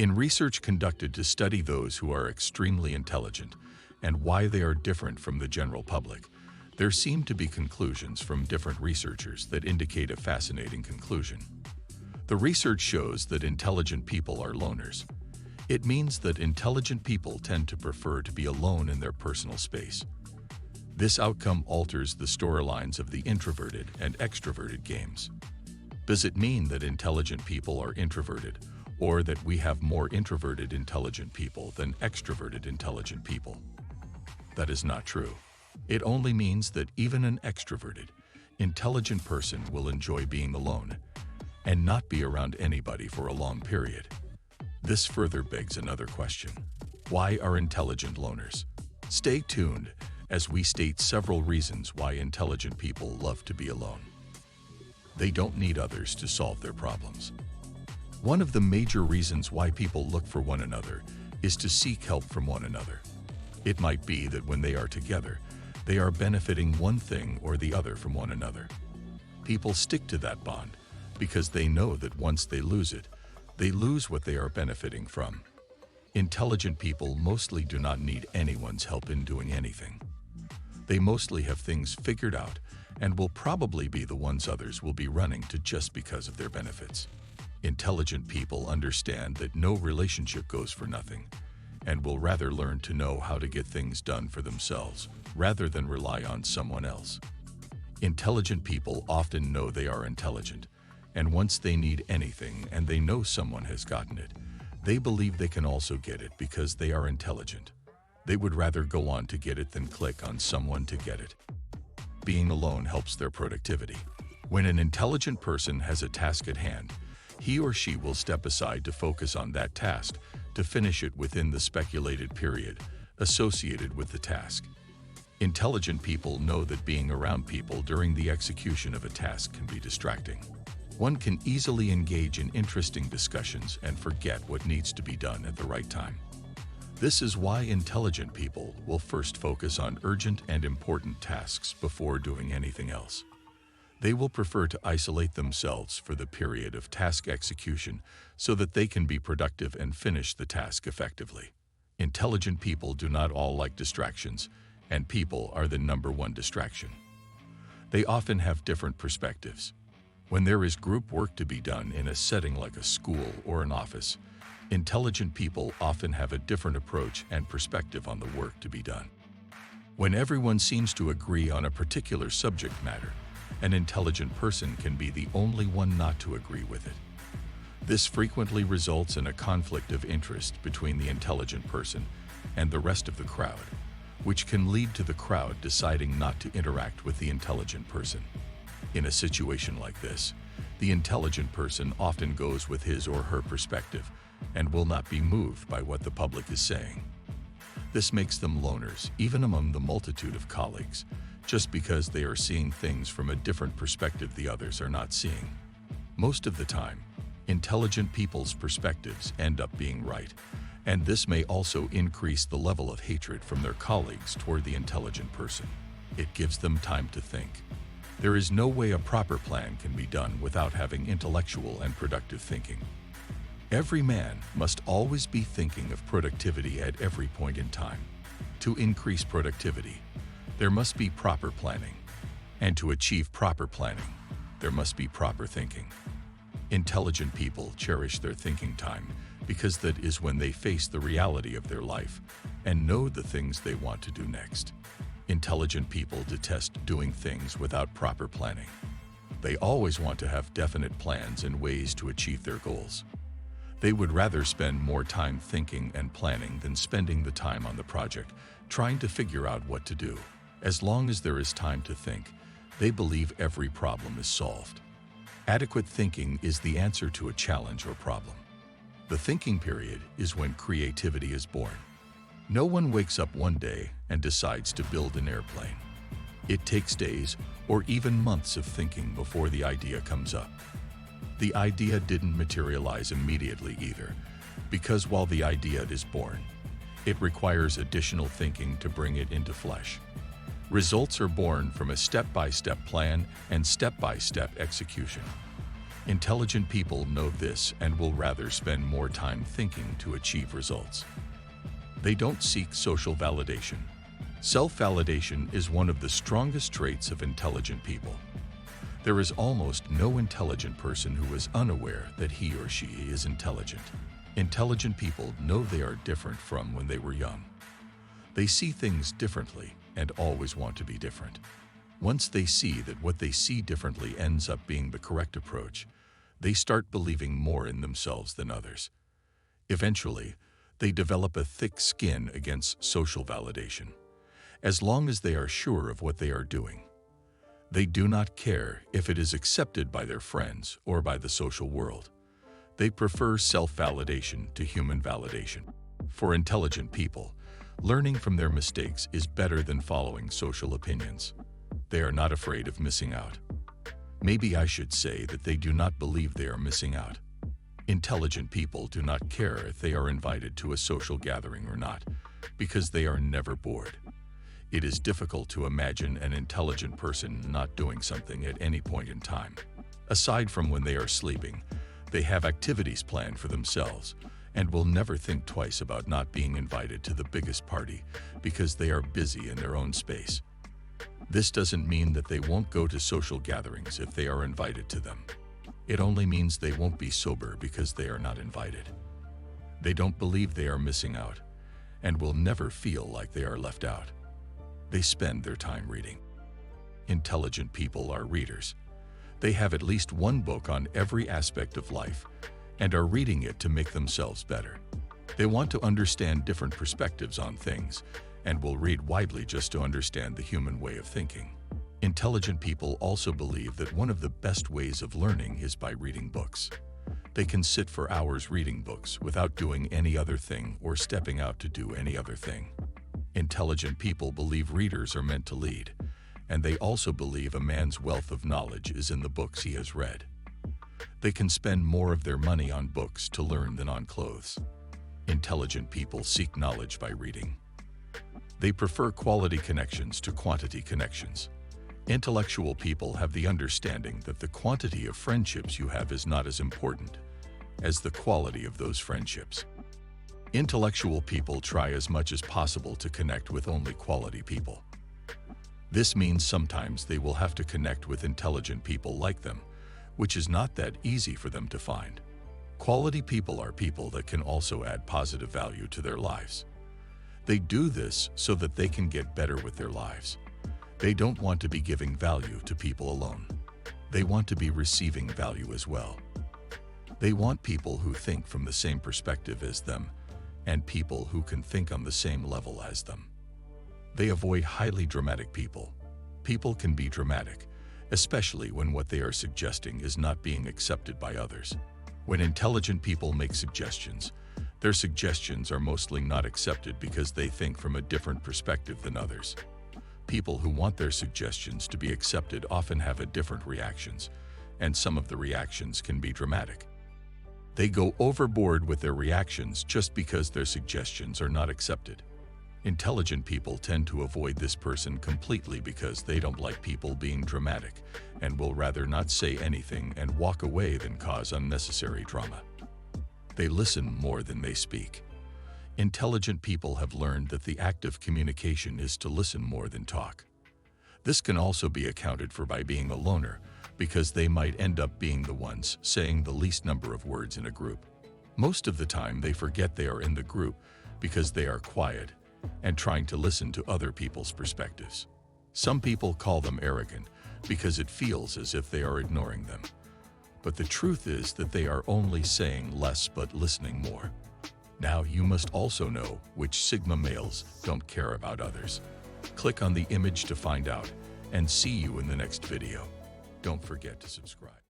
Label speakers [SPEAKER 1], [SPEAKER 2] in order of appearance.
[SPEAKER 1] In research conducted to study those who are extremely intelligent and why they are different from the general public, there seem to be conclusions from different researchers that indicate a fascinating conclusion. The research shows that intelligent people are loners. It means that intelligent people tend to prefer to be alone in their personal space. This outcome alters the storylines of the introverted and extroverted games. Does it mean that intelligent people are introverted, or that we have more introverted intelligent people than extroverted intelligent people? That is not true. It only means that even an extroverted, intelligent person will enjoy being alone and not be around anybody for a long period. This further begs another question. Why are intelligent loners? Stay tuned as we state several reasons why intelligent people love to be alone. They don't need others to solve their problems. One of the major reasons why people look for one another is to seek help from one another. It might be that when they are together, they are benefiting one thing or the other from one another. People stick to that bond because they know that once they lose it, they lose what they are benefiting from. Intelligent people mostly do not need anyone's help in doing anything. They mostly have things figured out and will probably be the ones others will be running to just because of their benefits. Intelligent people understand that no relationship goes for nothing and will rather learn to know how to get things done for themselves rather than rely on someone else. Intelligent people often know they are intelligent, and once they need anything and they know someone has gotten it, they believe they can also get it because they are intelligent. They would rather go on to get it than click on someone to get it. Being alone helps their productivity. When an intelligent person has a task at hand, he or she will step aside to focus on that task to finish it within the speculated period associated with the task. Intelligent people know that being around people during the execution of a task can be distracting. One can easily engage in interesting discussions and forget what needs to be done at the right time. This is why intelligent people will first focus on urgent and important tasks before doing anything else. They will prefer to isolate themselves for the period of task execution so that they can be productive and finish the task effectively. Intelligent people do not all like distractions, and people are the number one distraction. They often have different perspectives. When there is group work to be done in a setting like a school or an office, intelligent people often have a different approach and perspective on the work to be done. When everyone seems to agree on a particular subject matter, an intelligent person can be the only one not to agree with it. This frequently results in a conflict of interest between the intelligent person and the rest of the crowd, which can lead to the crowd deciding not to interact with the intelligent person. In a situation like this, the intelligent person often goes with his or her perspective and will not be moved by what the public is saying. This makes them loners, even among the multitude of colleagues, just because they are seeing things from a different perspective the others are not seeing. Most of the time, intelligent people's perspectives end up being right, and this may also increase the level of hatred from their colleagues toward the intelligent person. It gives them time to think. There is no way a proper plan can be done without having intellectual and productive thinking. Every man must always be thinking of productivity at every point in time. To increase productivity, there must be proper planning. And to achieve proper planning, there must be proper thinking. Intelligent people cherish their thinking time because that is when they face the reality of their life and know the things they want to do next. Intelligent people detest doing things without proper planning. They always want to have definite plans and ways to achieve their goals. They would rather spend more time thinking and planning than spending the time on the project, trying to figure out what to do. As long as there is time to think, they believe every problem is solved. Adequate thinking is the answer to a challenge or problem. The thinking period is when creativity is born. No one wakes up one day and decides to build an airplane. It takes days or even months of thinking before the idea comes up. The idea didn't materialize immediately either, because while the idea is born, it requires additional thinking to bring it into flesh. Results are born from a step-by-step plan and step-by-step execution. Intelligent people know this and will rather spend more time thinking to achieve results. They don't seek social validation. Self-validation is one of the strongest traits of intelligent people. There is almost no intelligent person who is unaware that he or she is intelligent. Intelligent people know they are different from when they were young. They see things differently and always want to be different. Once they see that what they see differently ends up being the correct approach, they start believing more in themselves than others. Eventually, they develop a thick skin against social validation. As long as they are sure of what they are doing, they do not care if it is accepted by their friends or by the social world. They prefer self-validation to human validation. For intelligent people, learning from their mistakes is better than following social opinions. They are not afraid of missing out. Maybe I should say that they do not believe they are missing out. Intelligent people do not care if they are invited to a social gathering or not, because they are never bored. It is difficult to imagine an intelligent person not doing something at any point in time. Aside from when they are sleeping, they have activities planned for themselves and will never think twice about not being invited to the biggest party because they are busy in their own space. This doesn't mean that they won't go to social gatherings if they are invited to them. It only means they won't be sober because they are not invited. They don't believe they are missing out and will never feel like they are left out. They spend their time reading. Intelligent people are readers. They have at least one book on every aspect of life and are reading it to make themselves better. They want to understand different perspectives on things and will read widely just to understand the human way of thinking. Intelligent people also believe that one of the best ways of learning is by reading books. They can sit for hours reading books without doing any other thing or stepping out to do any other thing. Intelligent people believe readers are meant to lead, and they also believe a man's wealth of knowledge is in the books he has read. They can spend more of their money on books to learn than on clothes. Intelligent people seek knowledge by reading. They prefer quality connections to quantity connections. Intellectual people have the understanding that the quantity of friendships you have is not as important as the quality of those friendships. Intellectual people try as much as possible to connect with only quality people. This means sometimes they will have to connect with intelligent people like them, which is not that easy for them to find. Quality people are people that can also add positive value to their lives. They do this so that they can get better with their lives. They don't want to be giving value to people alone. They want to be receiving value as well. They want people who think from the same perspective as them and people who can think on the same level as them. They avoid highly dramatic people. People can be dramatic, especially when what they are suggesting is not being accepted by others. When intelligent people make suggestions, their suggestions are mostly not accepted because they think from a different perspective than others. People who want their suggestions to be accepted often have different reactions, and some of the reactions can be dramatic. They go overboard with their reactions just because their suggestions are not accepted. Intelligent people tend to avoid this person completely because they don't like people being dramatic and will rather not say anything and walk away than cause unnecessary drama. They listen more than they speak. Intelligent people have learned that the act of communication is to listen more than talk. This can also be accounted for by being a loner, because they might end up being the ones saying the least number of words in a group. Most of the time they forget they are in the group because they are quiet and trying to listen to other people's perspectives. Some people call them arrogant because it feels as if they are ignoring them. But the truth is that they are only saying less but listening more. Now you must also know which Sigma males don't care about others. Click on the image to find out, and see you in the next video. Don't forget to subscribe.